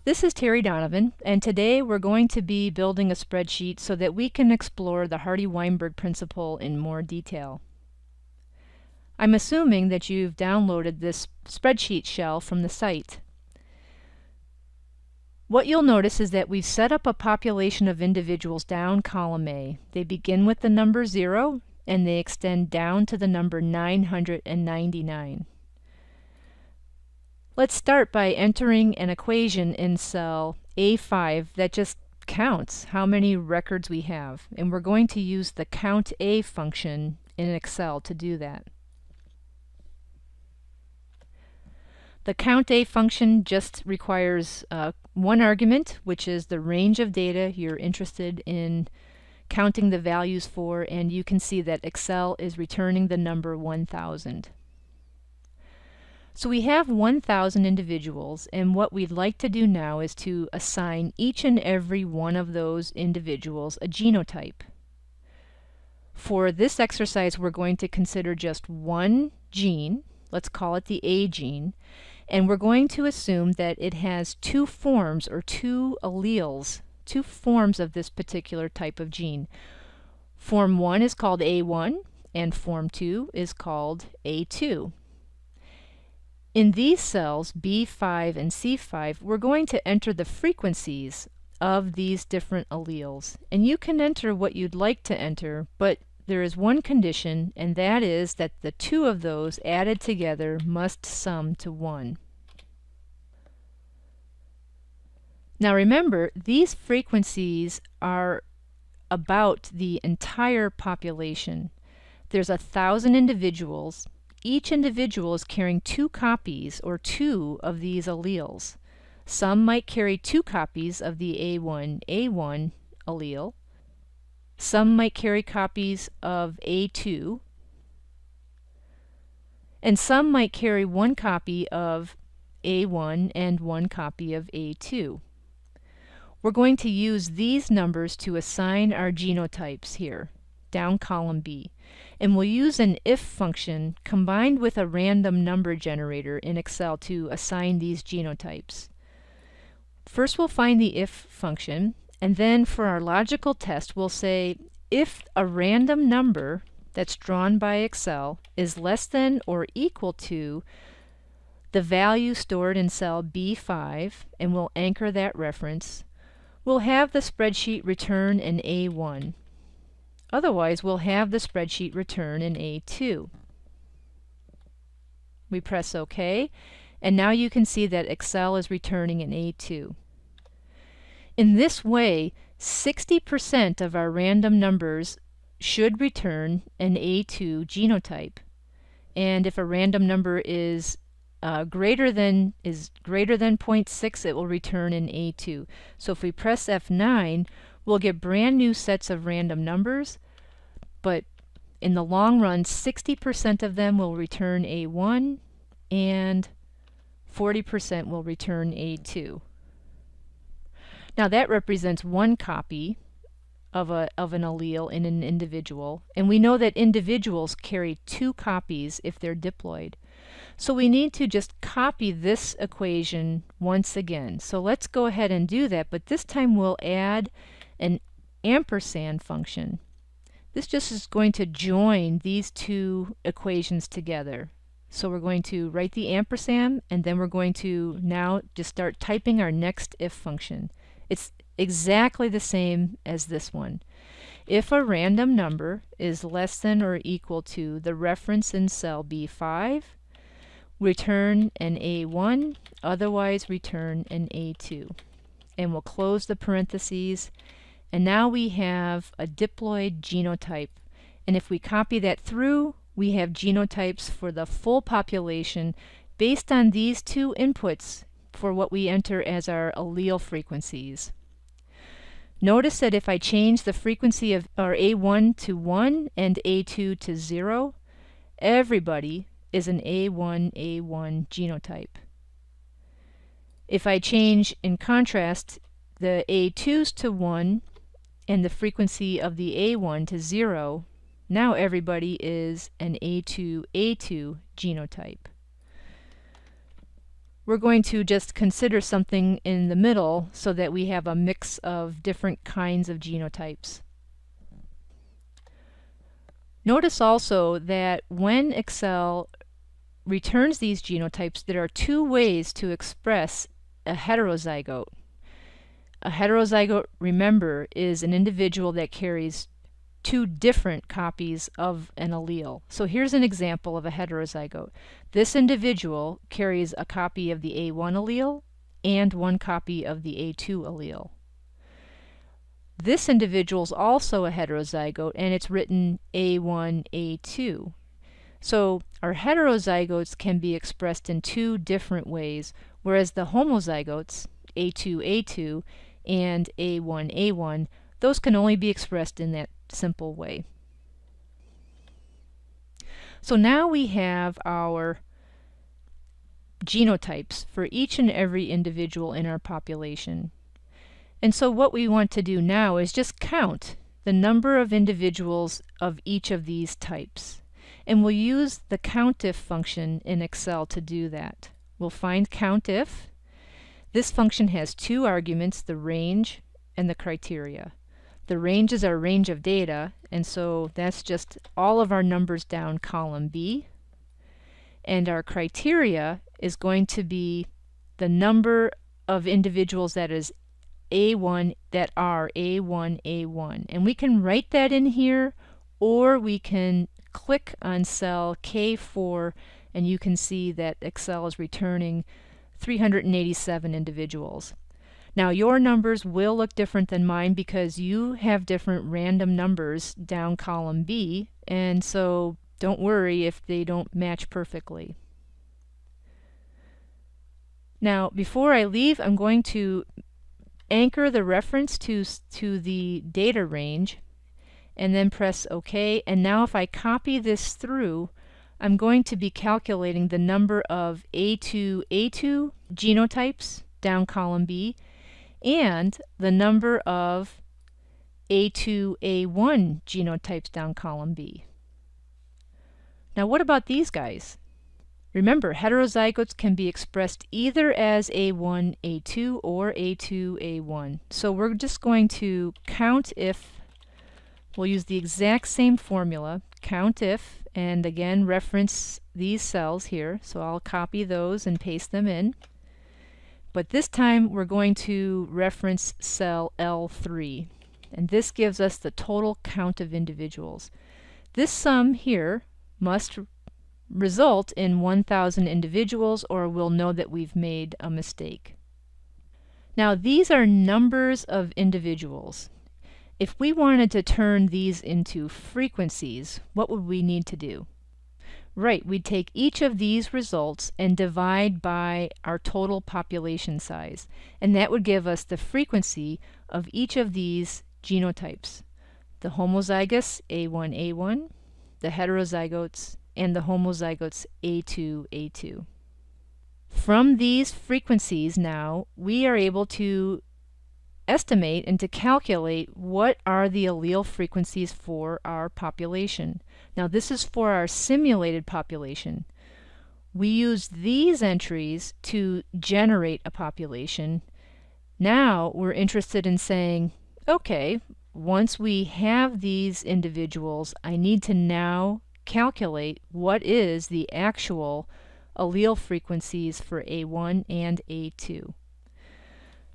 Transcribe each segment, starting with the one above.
This is Terry Donovan, and today we're going to be building a spreadsheet so that we can explore the Hardy-Weinberg principle in more detail. I'm assuming that you've downloaded this spreadsheet shell from the site. What you'll notice is that we've set up a population of individuals down column A. They begin with the number 0 and they extend down to the number 999. Let's start by entering an equation in cell A5 that just counts how many records we have, and we're going to use the COUNT-A function in Excel to do that. The COUNT-A function just requires one argument, which is the range of data you're interested in counting the values for, and you can see that Excel is returning the number 1000. So we have 1,000 individuals, and what we'd like to do now is to assign each and every one of those individuals a genotype. For this exercise, we're going to consider just one gene, let's call it the A gene, and we're going to assume that it has two forms or two alleles, two forms of this particular type of gene. Form 1 is called A1, and Form 2 is called A2. In these cells, B5 and C5, we're going to enter the frequencies of these different alleles. And you can enter what you'd like to enter, but there is one condition, and that is that the two of those added together must sum to 1. Now remember, these frequencies are about the entire population. There's 1,000 individuals. Each individual is carrying two copies or two of these alleles. Some might carry two copies of the A1 allele. Some might carry copies of A2. And some might carry one copy of A1 and one copy of A2. We're going to use these numbers to assign our genotypes here, down column B. And we'll use an if function combined with a random number generator in Excel to assign these genotypes. First we'll find the if function, and then for our logical test we'll say if a random number that's drawn by Excel is less than or equal to the value stored in cell B5, and we'll anchor that reference, we'll have the spreadsheet return an A1. Otherwise, we'll have the spreadsheet return an A2. We press OK, and now you can see that Excel is returning an A2. In this way, 60% of our random numbers should return an A2 genotype. And if a random number is greater than 0.6, it will return an A2. So if we press F9, we'll get brand new sets of random numbers, but in the long run, 60% of them will return A1 and 40% will return A2. Now that represents one copy of an allele in an individual, and we know that individuals carry two copies if they're diploid. So we need to just copy this equation once again. So let's go ahead and do that, but this time we'll add an ampersand function. This just is going to join these two equations together. So we're going to write the ampersand, and then we're going to now just start typing our next if function. It's exactly the same as this one. If a random number is less than or equal to the reference in cell B5, return an A1, otherwise return an A2. And we'll close the parentheses, and now we have a diploid genotype. And if we copy that through, we have genotypes for the full population based on these two inputs for what we enter as our allele frequencies. Notice that if I change the frequency of our A1 to 1 and A2 to 0, everybody is an A1 genotype. If I change, in contrast, the A2s to 1 and the frequency of the A1 to 0, now everybody is an A2 genotype. we're going to just consider something in the middle so that we have a mix of different kinds of genotypes. Notice also that when Excel returns these genotypes, there are two ways to express a heterozygote. A heterozygote, remember, is an individual that carries two different copies of an allele. So here's an example of a heterozygote. This individual carries a copy of the A1 allele and one copy of the A2 allele. This individual is also a heterozygote, and it's written A1, A2. So our heterozygotes can be expressed in two different ways, whereas the homozygotes, A2, A2, and A1, A1, those can only be expressed in that simple way. So now we have our genotypes for each and every individual in our population. And so what we want to do now is just count the number of individuals of each of these types. And we'll use the COUNTIF function in Excel to do that. We'll find COUNTIF. This function has two arguments, the range and the criteria. The range is our range of data, and so that's just all of our numbers down column B. And our criteria is going to be the number of individuals that is A1 that are A1, A1. And we can write that in here, or we can click on cell K4 and you can see that Excel is returning 387 individuals. Now your numbers will look different than mine because you have different random numbers down column B, and so don't worry if they don't match perfectly. Now before I leave, I'm going to anchor the reference to the data range and then press OK. And now if I copy this through, I'm going to be calculating the number of A2 genotypes down column B and the number of A2A1 genotypes down column B. Now what about these guys? Remember, heterozygotes can be expressed either as A1, A2 or A2, A1. So we're just going to count if, we'll use the exact same formula, count if, and again reference these cells here. So I'll copy those and paste them in. But this time we're going to reference cell L3. And this gives us the total count of individuals. This sum here must result in 1,000 individuals, or we'll know that we've made a mistake. Now these are numbers of individuals. If we wanted to turn these into frequencies, what would we need to do? Right, we'd take each of these results and divide by our total population size, and that would give us the frequency of each of these genotypes. The homozygous A1A1, the heterozygotes, and the homozygotes A2A2. From these frequencies now, we are able to estimate and to calculate what are the allele frequencies for our population. Now this is for our simulated population. We use these entries to generate a population. Now we're interested in saying, okay, once we have these individuals, I need to now calculate what is the actual allele frequencies for A1 and A2.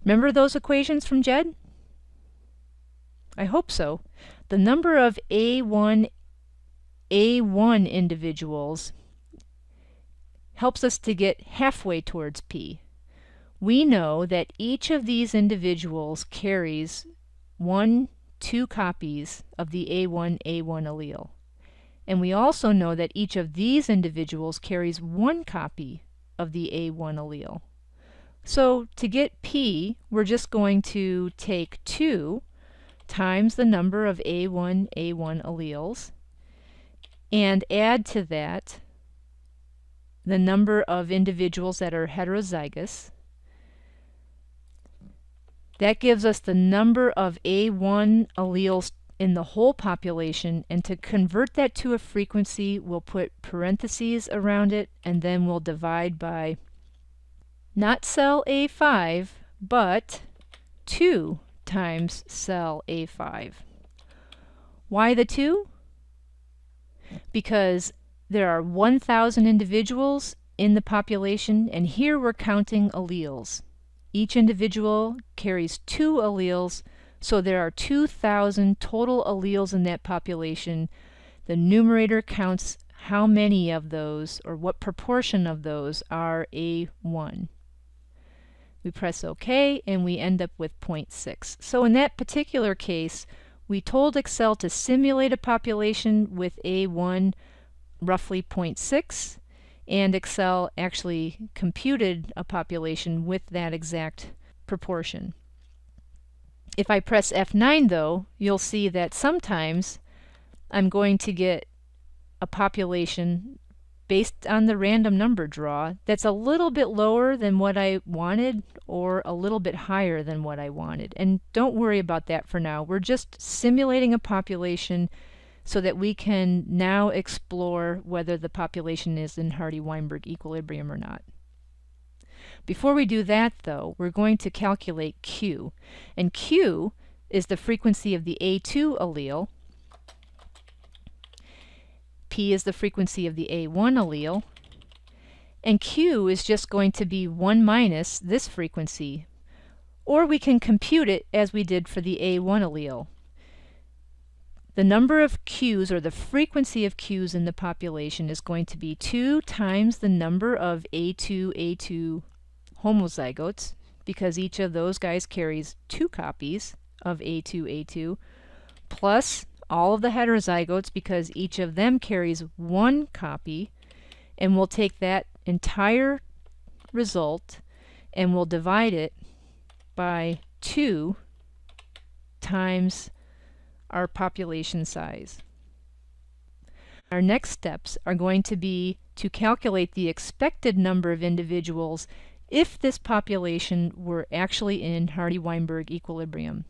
Remember those equations from Jed? I hope so. The number of A1 individuals helps us to get halfway towards P. We know that each of these individuals carries 2 copies of the A1 allele. And we also know that each of these individuals carries 1 copy of the A1 allele. So to get P, we're just going to take 2 times the number of A1 alleles and add to that the number of individuals that are heterozygous. That gives us the number of A1 alleles in the whole population, and to convert that to a frequency, we'll put parentheses around it, and then we'll divide by Not cell A5, but 2 times cell A5. Why the 2? Because there are 1,000 individuals in the population, and here we're counting alleles. Each individual carries 2 alleles, so there are 2,000 total alleles in that population. The numerator counts how many of those, or what proportion of those, are A1. We press OK, and we end up with 0.6. So in that particular case, we told Excel to simulate a population with A1 roughly 0.6, and Excel actually computed a population with that exact proportion. If I press F9 though, you'll see that sometimes I'm going to get a population based on the random number draw that's a little bit lower than what I wanted or a little bit higher than what I wanted. And don't worry about that for now. We're just simulating a population so that we can now explore whether the population is in Hardy-Weinberg equilibrium or not. Before we do that though, we're going to calculate Q. And Q is the frequency of the A2 allele. P is the frequency of the A1 allele, and Q is just going to be 1 minus this frequency, or we can compute it as we did for the A1 allele. The number of Qs, or the frequency of Qs in the population, is going to be 2 times the number of A2 homozygotes, because each of those guys carries 2 copies of A2, plus all of the heterozygotes, because each of them carries 1 copy, and we'll take that entire result and we'll divide it by 2 times our population size. Our next steps are going to be to calculate the expected number of individuals if this population were actually in Hardy-Weinberg equilibrium.